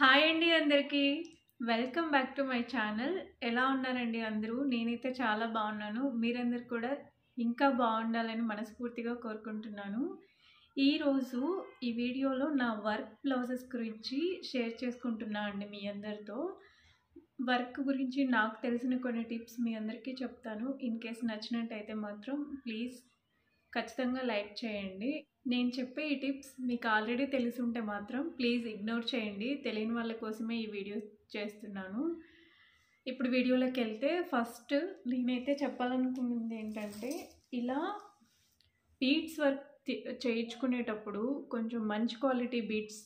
Hi అండి అందరికీ. Welcome back to my channel. ఎలా ఉన్నారండి అందరూ? నేనైతే చాలా బాగున్నాను. మీరందరూ కూడా ఇంకా బాగుండాలని మనస్ఫూర్తిగా కోరుకుంటున్నాను. ఈరోజు ఈ వీడియోలో నా వర్క్ బ్లౌజెస్ గురించి షేర్ చేసుకుంటున్నా అండి మీ అందరితో. వర్క్ గురించి నాకు తెలిసిన కొన్ని టిప్స్ మీ అందరికీ చెప్తాను. ఇన్ కేస్ నచ్చినట్టయితే మాత్రం ప్లీజ్ ఖచ్చితంగా లైక్ చేయండి. నేను చెప్పే ఈ టిప్స్ మీకు ఆల్రెడీ తెలిసి ఉంటే మాత్రం ప్లీజ్ ఇగ్నోర్ చేయండి. తెలియని వాళ్ళ కోసమే ఈ వీడియో చేస్తున్నాను. ఇప్పుడు వీడియోలోకి వెళ్తే ఫస్ట్ నేనైతే చెప్పాలనుకున్నది ఏంటంటే, ఇలా బీడ్స్ వర్క్ చేయించుకునేటప్పుడు కొంచెం మంచి క్వాలిటీ బీడ్స్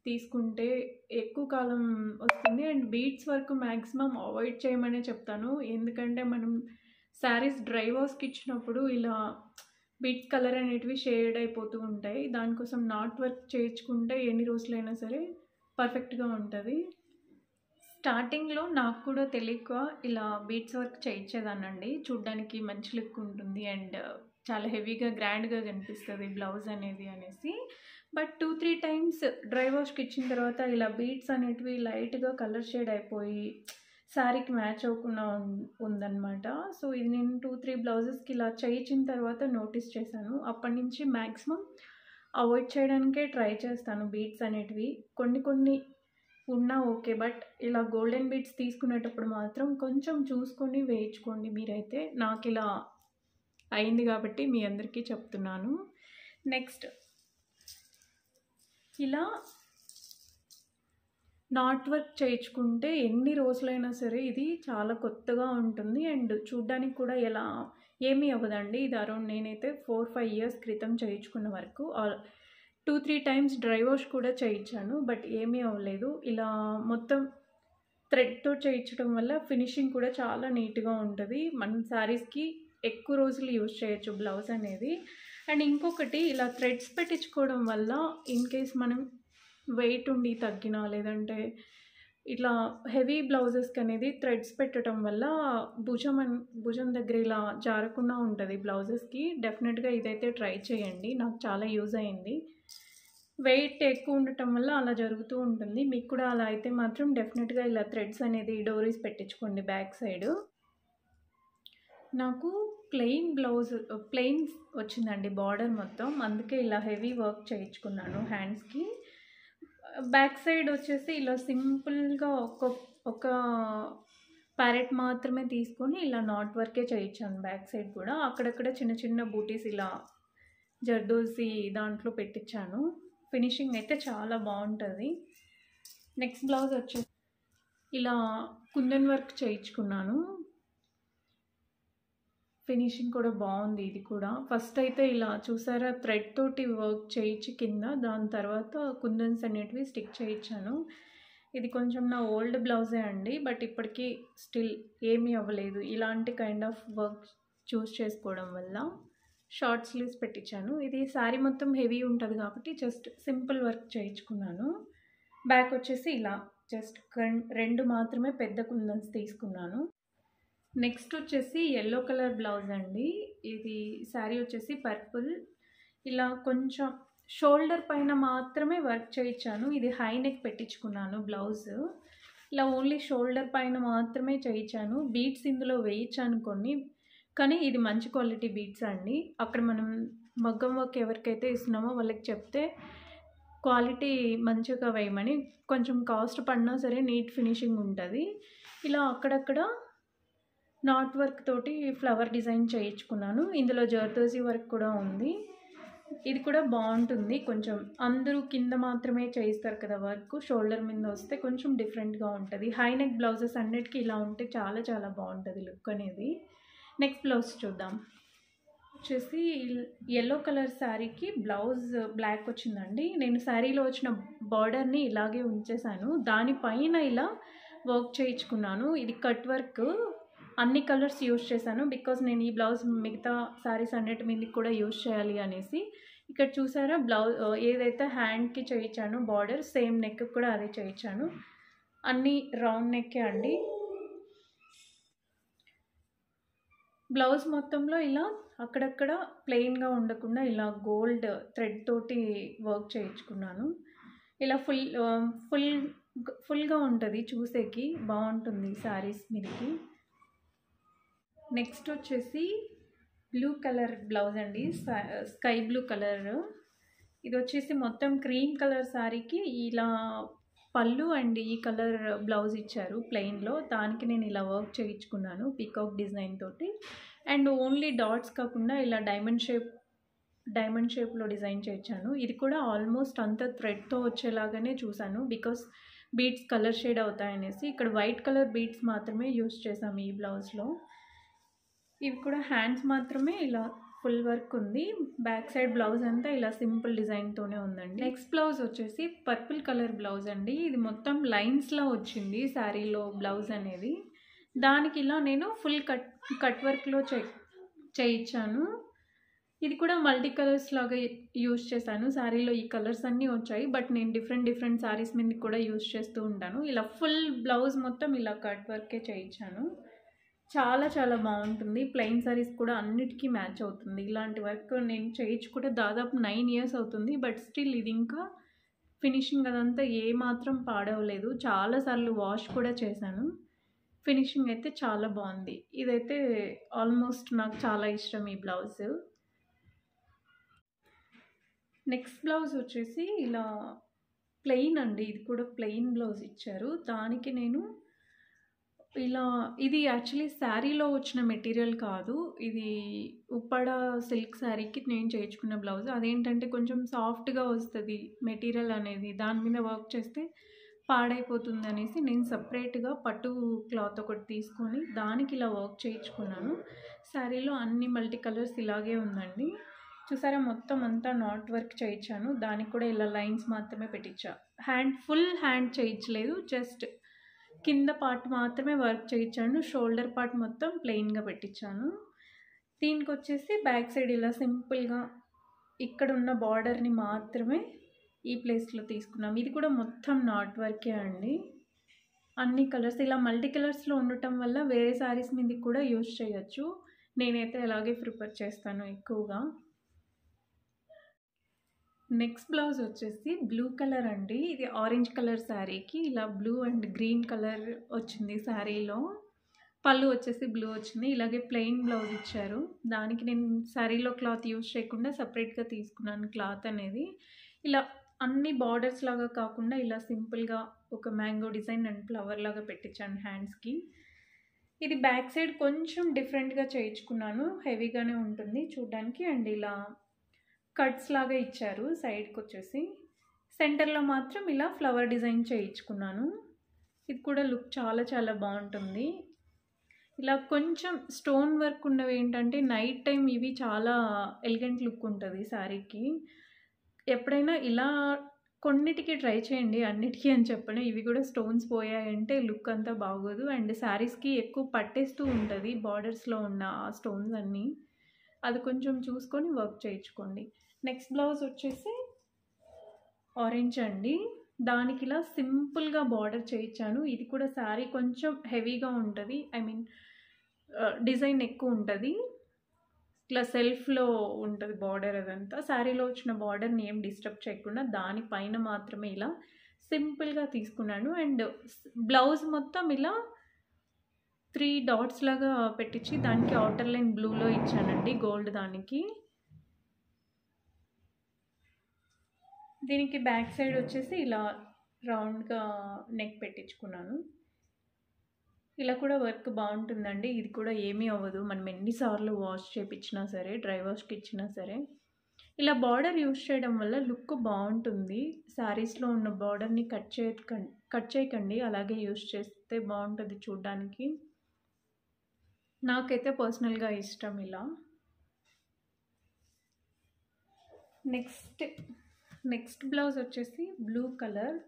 తీసుకుంటే ఎక్కువ కాలం వస్తుంది. And beads work maximum avoid చేయమనే చెప్తాను. ఎందుకంటే మనం శారీస్ డ్రై వాష్కి ఇచ్చినప్పుడు ఇలా బీడ్స్ కలర్ అనేటివి షేడ్ అయిపోతూ ఉంటాయి. దానికోసం నాట్ వర్క్ చేయించుకుంటే ఎన్ని రోజులైనా సరే పర్ఫెక్ట్గా ఉంటుంది. స్టార్టింగ్లో నాకు కూడా తెలియక ఇలా బీడ్స్ వర్క్ చేయించేదానండి. చూడ్డానికి మంచి లుక్ ఉంటుంది అండ్ చాలా హెవీగా గ్రాండ్గా కనిపిస్తుంది బ్లౌజ్ అనేది అనేసి. బట్ 2-3 టైమ్స్ డ్రై వాష్కి ఇచ్చిన తర్వాత ఇలా బీడ్స్ అనేటివి లైట్గా కలర్ షేడ్ అయిపోయి శారీకి మ్యాచ్ అవ్వకుండా ఉందన్నమాట. సో ఇది నేను 2-3 బ్లౌజెస్కి ఇలా చేయించిన తర్వాత నోటీస్ చేశాను. అప్పటి నుంచి మ్యాక్సిమం అవాయిడ్ చేయడానికే ట్రై చేస్తాను బీడ్స్ అనేటివి. కొన్ని ఉన్నా ఓకే, బట్ ఇలా గోల్డెన్ బీడ్స్ తీసుకునేటప్పుడు మాత్రం కొంచెం చూసుకొని వేయించుకోండి మీరైతే. నాకు ఇలా అయింది కాబట్టి మీ అందరికీ చెప్తున్నాను. నెక్స్ట్, ఇలా నాట్ వర్క్ చేయించుకుంటే ఎన్ని రోజులైనా సరే ఇది చాలా కొత్తగా ఉంటుంది అండ్ చూడ్డానికి కూడా ఏమీ అవ్వదండి. ఇది అరౌండ్ నేనైతే 4-5 ఇయర్స్ క్రితం చేయించుకున్న వరకు 2-3 టైమ్స్ డ్రై వాష్ కూడా చేయించాను, బట్ ఏమీ అవ్వలేదు. ఇలా మొత్తం థ్రెడ్తో చేయించడం వల్ల ఫినిషింగ్ కూడా చాలా నీట్గా ఉంటుంది. మన శారీస్కి ఎక్కువ రోజులు యూజ్ చేయొచ్చు బ్లౌజ్ అనేది. అండ్ ఇంకొకటి, ఇలా థ్రెడ్స్ పెట్టించుకోవడం వల్ల ఇన్ కేస్ మనం వెయిట్ ఉండి తగ్గినా లేదంటే ఇట్లా హెవీ బ్లౌజెస్కి అనేది థ్రెడ్స్ పెట్టడం వల్ల భుజం దగ్గర ఇలా జారకుండా ఉంటుంది బ్లౌజెస్కి. డెఫినెట్గా ఇదైతే ట్రై చేయండి. నాకు చాలా యూజ్ అయింది. వెయిట్ ఎక్కువ ఉండటం వల్ల అలా జరుగుతూ ఉంటుంది. మీకు కూడా అలా అయితే మాత్రం డెఫినెట్గా ఇలా థ్రెడ్స్ అనేది డోరీస్ పెట్టించుకోండి బ్యాక్ సైడ్. నాకు ప్లెయిన్ వచ్చిందండి బార్డర్ మొత్తం, అందుకే ఇలా హెవీ వర్క్ చేయించుకున్నాను హ్యాండ్స్కి. బ్యాక్ సైడ్ వచ్చేసి ఇలా సింపుల్గా ఒక ప్యారెట్ మాత్రమే తీసుకొని ఇలా నాట్ వర్కే చేయించాను బ్యాక్ సైడ్ కూడా. అక్కడక్కడ చిన్న చిన్న బూటీస్ ఇలా జర్దోసి దాంట్లో పెట్టించాను. ఫినిషింగ్ అయితే చాలా బాగుంటుంది. నెక్స్ట్ బ్లౌజ్ వచ్చేసి ఇలా కుందన్ వర్క్ చేయించుకున్నాను. ఫినిషింగ్ కూడా బాగుంది. ఇది కూడా ఫస్ట్ అయితే ఇలా చూసారా థ్రెడ్ తోటి వర్క్ చేయించి కింద, దాని తర్వాత కుందన్స్ అనేటివి స్టిక్ చేయించాను. ఇది కొంచెం నా ఓల్డ్ బ్లౌజే అండి, బట్ ఇప్పటికీ స్టిల్ ఏమీ అవ్వలేదు. ఇలాంటి కైండ్ ఆఫ్ వర్క్ చూస్ చేసుకోవడం వల్ల షార్ట్ స్లీవ్స్ పెట్టించాను. ఇది శారీ మొత్తం హెవీ ఉంటుంది కాబట్టి జస్ట్ సింపుల్ వర్క్ చేయించుకున్నాను. బ్యాక్ వచ్చేసి ఇలా జస్ట్ 2 మాత్రమే పెద్ద కుందన్స్ తీసుకున్నాను. నెక్స్ట్ వచ్చేసి ఎల్లో కలర్ బ్లౌజ్ అండి. ఇది శారీ వచ్చేసి పర్పుల్. ఇలా కొంచెం షోల్డర్ పైన మాత్రమే వర్క్ చేయించాను. ఇది హై నెక్ పెట్టించుకున్నాను బ్లౌజ్. ఇలా ఓన్లీ షోల్డర్ పైన మాత్రమే చేయించాను. బీడ్స్ ఇందులో వేయించాను కొన్ని, కానీ ఇది మంచి క్వాలిటీ బీడ్స్ అండి. అక్కడ మనం మగ్గం వర్క్ ఎవరికైతే ఇస్తున్నామో వాళ్ళకి చెప్తే క్వాలిటీ మంచిగా వేయమని, కొంచెం కాస్ట్ పడినా సరే నీట్ ఫినిషింగ్ ఉంటుంది. ఇలా అక్కడక్కడ నాట్ వర్క్ తోటి ఫ్లవర్ డిజైన్ చేయించుకున్నాను. ఇందులో జర్దోజీ వర్క్ కూడా ఉంది. ఇది కూడా బాగుంటుంది. కొంచెం అందరూ కింద మాత్రమే చేయిస్తారు కదా వర్క్, షోల్డర్ మీద వస్తే కొంచెం డిఫరెంట్గా ఉంటుంది. హై నెక్ బ్లౌజెస్ అన్నిటికీ ఇలా ఉంటే చాలా చాలా బాగుంటుంది లుక్ అనేది. నెక్స్ట్ బ్లౌజ్ చూద్దాం. వచ్చేసి ఎల్లో కలర్ శారీకి బ్లౌజ్ బ్లాక్ వచ్చిందండి. నేను శారీలో వచ్చిన బార్డర్ని ఇలాగే ఉంచేసాను. దానిపైన ఇలా వర్క్ చేయించుకున్నాను. ఇది కట్ వర్క్, అన్ని కలర్స్ యూజ్ చేశాను బికాజ్ నేను ఈ బ్లౌజ్ మిగతా శారీస్ అన్నిటి మీదకి కూడా యూజ్ చేయాలి అనేసి. ఇక్కడ చూసారా బ్లౌజ్ ఏదైతే హ్యాండ్కి చేయించానో బార్డర్, సేమ్ నెక్ కూడా అదే చేయించాను. అన్నీ రౌండ్ నెక్కే అండి. బ్లౌజ్ మొత్తంలో ఇలా అక్కడక్కడ ప్లెయిన్గా ఉండకుండా ఇలా గోల్డ్ థ్రెడ్ తోటి వర్క్ చేయించుకున్నాను. ఇలా ఫుల్ ఫుల్గా ఉంటుంది, చూసేకి బాగుంటుంది శారీస్ మీదకి. నెక్స్ట్ వచ్చేసి బ్లూ కలర్ బ్లౌజ్ అండి, స్కై బ్లూ కలర్. ఇది వచ్చేసి మొత్తం క్రీమ్ కలర్ శారీకి ఇలా పళ్ళు అండ్ ఈ కలర్ బ్లౌజ్ ఇచ్చారు ప్లెయిన్లో. దానికి నేను ఇలా వర్క్ చేయించుకున్నాను పీకాక్ డిజైన్ తోటి. అండ్ ఓన్లీ డాట్స్ కాకుండా ఇలా డైమండ్ షేప్లో డిజైన్ చేయించాను. ఇది కూడా ఆల్మోస్ట్ అంత థ్రెడ్తో వచ్చేలాగానే చూసాను, బికాస్ బీడ్స్ కలర్ షేడ్ అవుతాయనేసి. ఇక్కడ వైట్ కలర్ బీడ్స్ మాత్రమే యూస్ చేసాము ఈ బ్లౌజ్లో. ఇవి కూడా హ్యాండ్స్ మాత్రమే ఇలా ఫుల్ వర్క్ ఉంది. బ్యాక్ సైడ్ బ్లౌజ్ అంతా ఇలా సింపుల్ డిజైన్తోనే ఉందండి. నెక్స్ట్ బ్లౌజ్ వచ్చేసి పర్పుల్ కలర్ బ్లౌజ్ అండి. ఇది మొత్తం లైన్స్లో వచ్చింది శారీలో బ్లౌజ్ అనేది. దానికి ఇలా నేను ఫుల్ కట్ వర్క్లో చేయించాను. ఇది కూడా మల్టీ కలర్స్ లాగా యూజ్ చేశాను. శారీలో ఈ కలర్స్ అన్నీ వచ్చాయి, బట్ నేను డిఫరెంట్ శారీస్ మీద కూడా యూజ్ చేస్తూ ఉంటాను. ఇలా ఫుల్ బ్లౌజ్ మొత్తం ఇలా కట్ వర్కే చేయించాను. చాలా చాలా బాగుంటుంది. ప్లెయిన్ శారీస్ కూడా అన్నిటికీ మ్యాచ్ అవుతుంది. ఇలాంటి వర్క్ నేను చేయించి కూడా దాదాపు 9 years అవుతుంది, బట్ స్టిల్ ఇది ఇంకా ఫినిషింగ్ అదంతా ఏమాత్రం పాడవలేదు. చాలాసార్లు వాష్ కూడా చేశాను. ఫినిషింగ్ అయితే చాలా బాగుంది. ఇదైతే ఆల్మోస్ట్ నాకు చాలా ఇష్టం ఈ బ్లౌజ్. నెక్స్ట్ బ్లౌజ్ వచ్చేసి ఇలా ప్లెయిన్ అండి. ఇది కూడా ప్లెయిన్ బ్లౌజ్ ఇచ్చారు. దానికి నేను ఇలా, ఇది యాక్చువల్లీ శారీలో వచ్చిన మెటీరియల్ కాదు, ఇది ఉప్పాడ సిల్క్ శారీకి నేను చేయించుకున్న బ్లౌజ్. అదేంటంటే కొంచెం సాఫ్ట్గా వస్తుంది మెటీరియల్ అనేది, దాని మీద వర్క్ చేస్తే పాడైపోతుంది అనేసి నేను సపరేట్గా పట్టు క్లాత్ ఒకటి తీసుకొని దానికి ఇలా వర్క్ చేయించుకున్నాను. శారీలో అన్ని మల్టీ కలర్స్ ఇలాగే ఉందండి. చూసారా, మొత్తం అంతా నాట్ వర్క్ చేయించాను. దానికి కూడా ఇలా లైన్స్ మాత్రమే పెట్టించా. ఫుల్ హ్యాండ్ చేయించలేదు, జస్ట్ కింద పార్ట్ మాత్రమే వర్క్ చేయించాను. షోల్డర్ పార్ట్ మొత్తం ప్లెయిన్గా పెట్టించాను. దీనికి వచ్చేసి బ్యాక్ సైడ్ ఇలా సింపుల్గా ఇక్కడ ఉన్న బార్డర్ని మాత్రమే ఈ ప్లేస్లో తీసుకున్నాం. ఇది కూడా మొత్తం నాట్ వర్కే అండి. అన్ని కలర్స్ ఇలా మల్టీ కలర్స్లో ఉండటం వల్ల వేరే శారీస్ మీద కూడా యూజ్ చేయొచ్చు. నేనైతే అలాగే ప్రిఫర్ చేస్తాను ఎక్కువగా. నెక్స్ట్ బ్లౌజ్ వచ్చేసి బ్లూ కలర్ అండి. ఇది ఆరెంజ్ కలర్ శారీకి ఇలా బ్లూ అండ్ గ్రీన్ కలర్ వచ్చింది శారీలో. పళ్ళు వచ్చేసి బ్లూ వచ్చింది. ఇలాగే ప్లెయిన్ బ్లౌజ్ ఇచ్చారు. దానికి నేను శారీలో క్లాత్ యూజ్ చేయకుండా సపరేట్గా తీసుకున్నాను క్లాత్ అనేది. ఇలా అన్ని బార్డర్స్ లాగా కాకుండా ఇలా సింపుల్గా ఒక మ్యాంగో డిజైన్ అండ్ ఫ్లవర్ లాగా పెట్టించాను హ్యాండ్స్కి. ఇది బ్యాక్ సైడ్ కొంచెం డిఫరెంట్గా చేయించుకున్నాను, హెవీగానే ఉంటుంది చూడడానికి. అండ్ ఇలా కట్స్ లాగా ఇచ్చారు సైడ్కి వచ్చేసి. సెంటర్లో మాత్రం ఇలా ఫ్లవర్ డిజైన్ చేయించుకున్నాను. ఇది కూడా లుక్ చాలా చాలా బాగుంటుంది. ఇలా కొంచెం స్టోన్ వర్క్ ఉన్నవి ఏంటంటే నైట్ టైం ఇవి చాలా ఎలిగెంట్ లుక్ ఉంటుంది శారీకి. ఎప్పుడైనా ఇలా కొన్నిటికి ట్రై చేయండి, అన్నిటికీ అని చెప్పను. ఇవి కూడా స్టోన్స్ పోయాయంటే లుక్ అంతా బాగోదు. అండ్ శారీస్కి ఎక్కువ పట్టేస్తూ ఉంటుంది బార్డర్స్లో ఉన్న స్టోన్స్ అన్నీ. అది కొంచెం చూసుకొని వర్క్ చేయించుకోండి. నెక్స్ట్ బ్లౌజ్ వచ్చేసి ఆరెంజ్ అండి. దానికి ఇలా సింపుల్గా బార్డర్ చేయించాను. ఇది కూడా శారీ కొంచెం హెవీగా ఉంటుంది, డిజైన్ ఎక్కువ ఉంటుంది. ఇట్లా సెల్ఫ్లో ఉంటుంది బార్డర్. అదంతా శారీలో వచ్చిన బార్డర్ని ఏం డిస్టర్బ్ చేయకుండా దానిపైన మాత్రమే ఇలా సింపుల్గా తీసుకున్నాను. అండ్ బ్లౌజ్ మొత్తం ఇలా 3 డాట్స్ లాగా పెట్టించి దానికి అవుటర్ లైన్ బ్లూలో ఇచ్చానండి, గోల్డ్ దానికి. దీనికి బ్యాక్ సైడ్ వచ్చేసి ఇలా రౌండ్గా నెక్ పెట్టించుకున్నాను. ఇలా కూడా వర్క్ బాగుంటుందండి. ఇది కూడా ఏమీ అవ్వదు, మనం ఎన్నిసార్లు వాష్ చేయించినా సరే, డ్రై వాష్కి ఇచ్చినా సరే. ఇలా బార్డర్ యూజ్ చేయడం వల్ల లుక్ బాగుంటుంది. శారీస్లో ఉన్న బార్డర్ని కట్ చేయకండి, అలాగే యూజ్ చేస్తే బాగుంటుంది చూడడానికి. నాకైతే పర్సనల్గా ఇష్టం ఇలా. నెక్స్ట్ బ్లౌజ్ వచ్చేసి బ్లూ కలర్.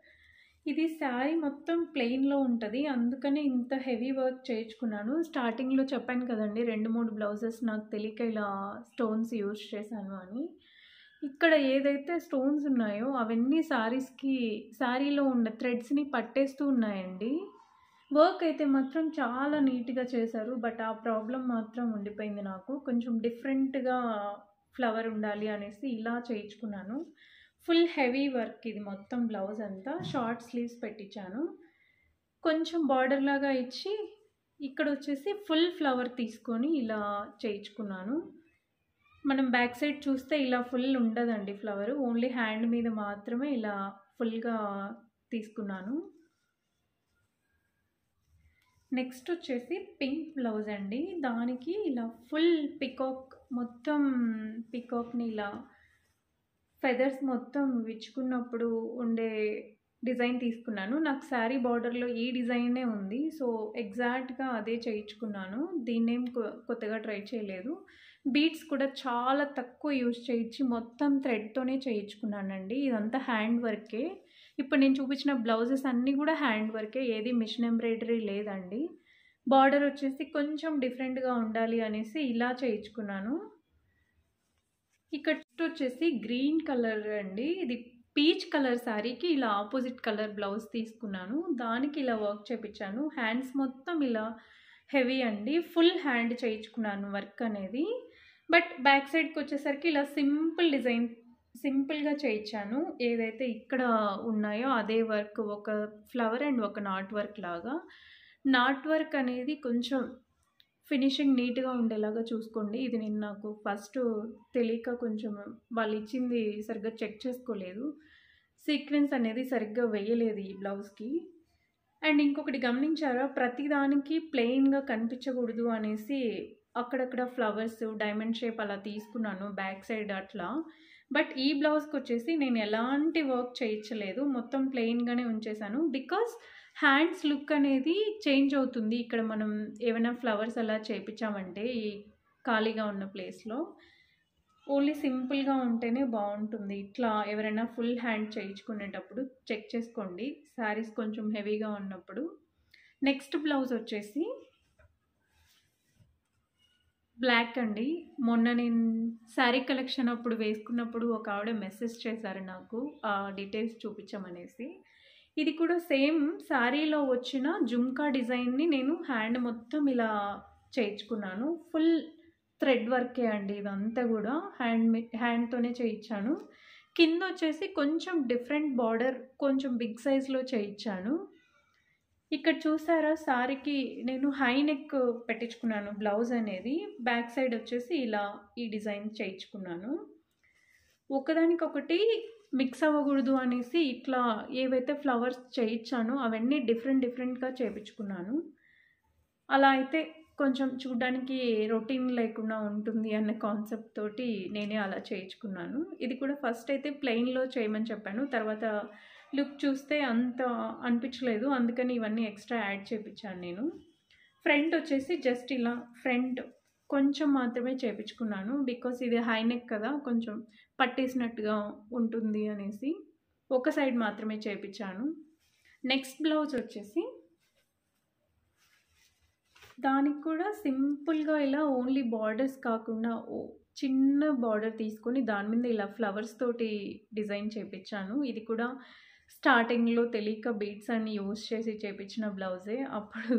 ఇది శారీ మొత్తం ప్లెయిన్లో ఉంటుంది, అందుకనే ఇంత హెవీ వర్క్ చేయించుకున్నాను. స్టార్టింగ్లో చెప్పాను కదండి 2-3 బ్లౌజెస్ నాకు తెలియక ఇలా స్టోన్స్ యూజ్ చేశాను అని. ఇక్కడ ఏదైతే స్టోన్స్ ఉన్నాయో అవన్నీ శారీలో ఉన్న థ్రెడ్స్ని పట్టేస్తూ ఉన్నాయండి. వర్క్ అయితే మాత్రం చాలా నీట్గా చేశారు, బట్ ఆ ప్రాబ్లం మాత్రం ఉండిపోయింది నాకు. కొంచెం డిఫరెంట్గా ఫ్లవర్ ఉండాలి అనేసి ఇలా చేయించుకున్నాను. ఫుల్ హెవీ వర్క్ ఇది మొత్తం బ్లౌజ్ అంతా. షార్ట్ స్లీవ్స్ పెట్టించాను. కొంచెం బార్డర్ లాగా ఇచ్చి ఇక్కడ వచ్చేసి ఫుల్ ఫ్లవర్ తీసుకొని ఇలా చేయించుకున్నాను. మనం బ్యాక్ సైడ్ చూస్తే ఇలా ఫుల్ ఉండదండి ఫ్లవర్, ఓన్లీ హ్యాండ్ మీద మాత్రమే ఇలా ఫుల్గా తీసుకున్నాను. నెక్స్ట్ వచ్చేసి పింక్ బ్లౌజ్ అండి. దానికి ఇలా ఫుల్ పికాక్, మొత్తం పికాక్ని ఇలా ఫెదర్స్ మొత్తం విచ్చుకున్నప్పుడు ఉండే డిజైన్ తీసుకున్నాను. నాకు శారీ బార్డర్లో ఈ డిజైనే ఉంది, సో ఎగ్జాక్ట్గా అదే చేయించుకున్నాను. దీన్నేం కొత్తగా ట్రై చేయలేదు. బీడ్స్ కూడా చాలా తక్కువ యూజ్ చేయించి మొత్తం థ్రెడ్తోనే చేయించుకున్నానండి. ఇదంతా హ్యాండ్ వర్కే. ఇప్పుడు నేను చూపించిన బ్లౌజెస్ అన్నీ కూడా హ్యాండ్ వర్కే, ఏది మిషన్ ఎంబ్రాయిడరీ లేదండి. బార్డర్ వచ్చేసి కొంచెం డిఫరెంట్గా ఉండాలి అనేసి ఇలా చేయించుకున్నాను. ఇక్కడ వచ్చేసి గ్రీన్ కలర్ అండి. ఇది పీచ్ కలర్ శారీకి ఇలా ఆపోజిట్ కలర్ బ్లౌజ్ తీసుకున్నాను. దానికి ఇలా వర్క్ చేయించాను. హ్యాండ్స్ మొత్తం ఇలా హెవీ అండి, ఫుల్ హ్యాండ్ చేయించుకున్నాను వర్క్ అనేది. బట్ బ్యాక్ సైడ్కి వచ్చేసరికి ఇలా సింపుల్ డిజైన్, సింపుల్గా చేయించాను. ఏదైతే ఇక్కడ ఉన్నాయో అదే వర్క్, ఒక ఫ్లవర్ అండ్ ఒక నాట్ వర్క్ లాగా. నాట్ వర్క్ అనేది కొంచెం ఫినిషింగ్ నీట్గా ఉండేలాగా చూసుకోండి. ఇది నేను నాకు ఫస్ట్ తెలియక కొంచెం వాళ్ళు ఇచ్చింది సరిగ్గా చెక్ చేసుకోలేదు. సీక్వెన్స్ అనేది సరిగ్గా వేయలేదు ఈ బ్లౌజ్కి. అండ్ ఇంకొకటి గమనించారా, ప్రతిదానికి ప్లెయిన్గా కనిపించకూడదు అనేసి అక్కడక్కడ ఫ్లవర్స్, డైమండ్ షేప్ అలా తీసుకున్నాను బ్యాక్ సైడ్ అట్లా. బట్ ఈ బ్లౌజ్కి వచ్చేసి నేను ఎలాంటి వర్క్ చేయించలేదు, మొత్తం ప్లెయిన్గానే ఉంచేసాను. బికాస్ హ్యాండ్స్ లుక్ అనేది చేంజ్ అవుతుంది. ఇక్కడ మనం ఏమైనా ఫ్లవర్స్ అలా చేయించామంటే ఈ ఖాళీగా ఉన్న ప్లేస్లో ఓన్లీ సింపుల్గా ఉంటేనే బాగుంటుంది. ఇట్లా ఎవరైనా ఫుల్ హ్యాండ్ చేయించుకునేటప్పుడు చెక్ చేసుకోండి, శారీస్ కొంచెం హెవీగా ఉన్నప్పుడు. నెక్స్ట్ బ్లౌజ్ వచ్చేసి బ్లాక్ అండి. మొన్న నేను శారీ కలెక్షన్ అప్పుడు వేసుకున్నప్పుడు ఒక ఆవిడ మెసేజ్ చేశారు నాకు ఆ డీటెయిల్స్ చూపించమనేసి. ఇది కూడా సేమ్ శారీలో వచ్చిన జుమ్కా డిజైన్ని నేను హ్యాండ్ మొత్తం ఇలా చేయించుకున్నాను. ఫుల్ థ్రెడ్ వర్కే అండి ఇదంతా కూడా, హ్యాండ్తోనే చేయించాను. కింద వచ్చేసి కొంచెం డిఫరెంట్ బార్డర్, కొంచెం బిగ్ సైజ్లో చేయించాను. ఇక్కడ చూసారా, శారీకి నేను హై నెక్ పెట్టించుకున్నాను బ్లౌజ్ అనేది. బ్యాక్ సైడ్ వచ్చేసి ఇలా ఈ డిజైన్ చేయించుకున్నాను. ఒకదానికొకటి మిక్స్ అవ్వకూడదు అనేసి ఇట్లా ఏవైతే ఫ్లవర్స్ చేయించానో అవన్నీ డిఫరెంట్గా చేయించుకున్నాను. అలా అయితే కొంచెం చూడడానికి రొటీన్ లేకుండా ఉంటుంది అన్న కాన్సెప్ట్ తోటి నేనే అలా చేయించుకున్నాను. ఇది కూడా ఫస్ట్ అయితే ప్లెయిన్లో చేయమని చెప్పాను, తర్వాత లుక్ చూస్తే అంత అనిపించలేదు, అందుకని ఇవన్నీ ఎక్స్ట్రా యాడ్ చేయించాను నేను. ఫ్రంట్ వచ్చేసి జస్ట్ ఇలా ఫ్రంట్ కొంచెం మాత్రమే చేయించుకున్నాను, బికాస్ ఇది హై నెక్ కదా, కొంచెం పట్టేసినట్టుగా ఉంటుంది అనేసి ఒక సైడ్ మాత్రమే చేయించాను. నెక్స్ట్ బ్లౌజ్ వచ్చేసి దానికి కూడా సింపుల్గా ఇలా ఓన్లీ బార్డర్స్ కాకుండా చిన్న బార్డర్ తీసుకొని దాని మీద ఇలా ఫ్లవర్స్ తోటి డిజైన్ చేయించాను. ఇది కూడా స్టార్టింగ్లో తెలియక బీడ్స్ అన్ని యూజ్ చేసి చేయించిన బ్లౌజే, అప్పుడు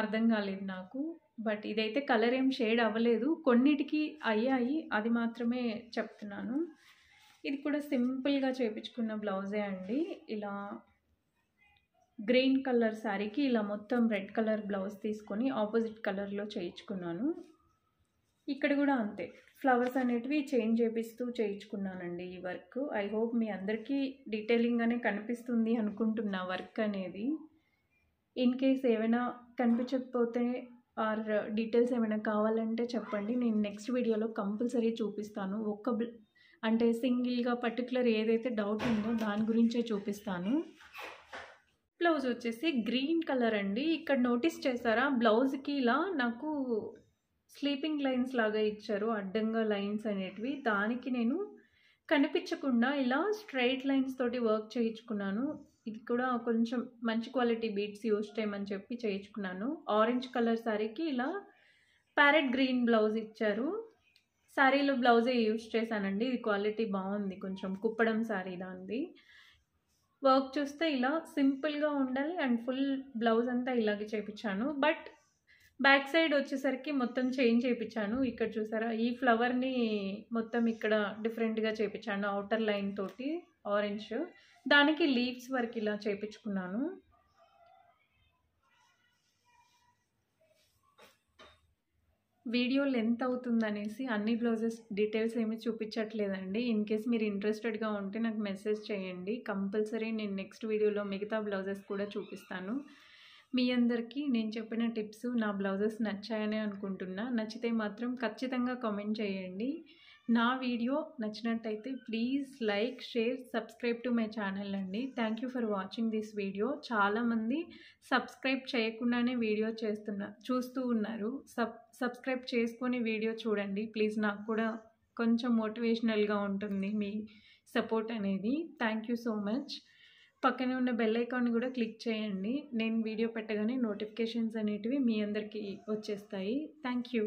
అర్థం కాలేదు నాకు. బట్ ఇదైతే కలర్ ఏం షేడ్ అవ్వలేదు, కొన్నిటికి అయ్యాయి, అది మాత్రమే చెప్తున్నాను. ఇది కూడా సింపుల్గా చేయించుకున్న బ్లౌజే అండి. ఇలా గ్రీన్ కలర్ శారీకి ఇలా మొత్తం రెడ్ కలర్ బ్లౌజ్ తీసుకొని ఆపోజిట్ కలర్లో చేయించుకున్నాను. ఇక్కడ కూడా అంతే, ఫ్లవర్స్ అనేటివి చేంజ్ చేపిస్తూ చేయించుకున్నానండి ఈ వర్క్. ఐ హోప్ మీ అందరికీ డీటెయిలింగ్గానే కనిపిస్తుంది అనుకుంటున్నా వర్క్ అనేది. ఇన్ కేస్ ఏమైనా కనిపించకపోతే ఆర్ డీటెయిల్స్ ఏమైనా కావాలంటే చెప్పండి, నేను నెక్స్ట్ వీడియోలో కంపల్సరీ చూపిస్తాను. అంటే సింగిల్గా పర్టికులర్ ఏదైతే డౌట్ ఉందో దాని గురించే చూపిస్తాను. బ్లౌజ్ వచ్చేసి గ్రీన్ కలర్ అండి. ఇక్కడ నోటీస్ చేశారా, బ్లౌజ్కి ఇలా నాకు స్లీపింగ్ లైన్స్ లాగా ఇచ్చారు, అడ్డంగా లైన్స్ అనేటివి. దానికి నేను కనిపించకుండా ఇలా స్ట్రైట్ లైన్స్ తోటి వర్క్ చేయించుకున్నాను. ఇది కూడా కొంచెం మంచి క్వాలిటీ బీడ్స్ యూజ్ చేయమని చెప్పి చేయించుకున్నాను. ఆరెంజ్ కలర్ శారీకి ఇలా ప్యారెట్ గ్రీన్ బ్లౌజ్ ఇచ్చారు. శారీలో బ్లౌజే యూజ్ చేశానండి, ఇది క్వాలిటీ బాగుంది, కొంచెం కుప్పడం శారీ దానిది. వర్క్ చూస్తే ఇలా సింపుల్గా ఉండాలి అండ్ ఫుల్ బ్లౌజ్ అంతా ఇలాగే చేయించాను. బట్ బ్యాక్ సైడ్ వచ్చేసరికి మొత్తం చేంజ్ చేయించాను. ఇక్కడ చూసారా ఈ ఫ్లవర్‌ని మొత్తం ఇక్కడ డిఫరెంట్‌గా చేపించాను ఔటర్ లైన్ తోటి ఆరెంజ్. దానికి లీవ్స్ వరకు ఇలా చేపించుకున్నాను. వీడియో లెంత్ అవుతుందనేసి అన్ని బ్లౌజెస్ డీటెయిల్స్ ఏమీ చూపించట్లేదండి. ఇన్ కేస్ మీరు ఇంట్రెస్టెడ్‌గా ఉంటే నాకు మెసేజ్ చేయండి. కంపల్సరీ నేను నెక్స్ట్ వీడియోలో మిగతా బ్లౌజెస్ కూడా చూపిస్తాను. మీ అందరికీ నేను చెప్పిన టిప్స్ నా బ్లౌజెస్ నచ్చాయని అనుకుంటున్నా. నచ్చితే మాత్రం ఖచ్చితంగా కామెంట్ చేయండి. నా వీడియో నచ్చినట్టయితే please like, share, subscribe to my channel అండి. Thank you for watching this video. చాలామంది సబ్స్క్రైబ్ చేయకుండానే వీడియో చూస్తూ ఉన్నారు. సబ్స్క్రైబ్ చేసుకొని వీడియో చూడండి ప్లీజ్. నాకు కూడా కొంచెం మోటివేషనల్గా ఉంటుంది మీ సపోర్ట్ అనేది. Thank you so much. పక్కనే ఉన్న బెల్ ఐకాన్ కూడా క్లిక్ చేయండి. నేను వీడియో పెట్టగానే నోటిఫికేషన్స్ అనేటివి మీ అందరికీ వచ్చేస్తాయి. Thank you.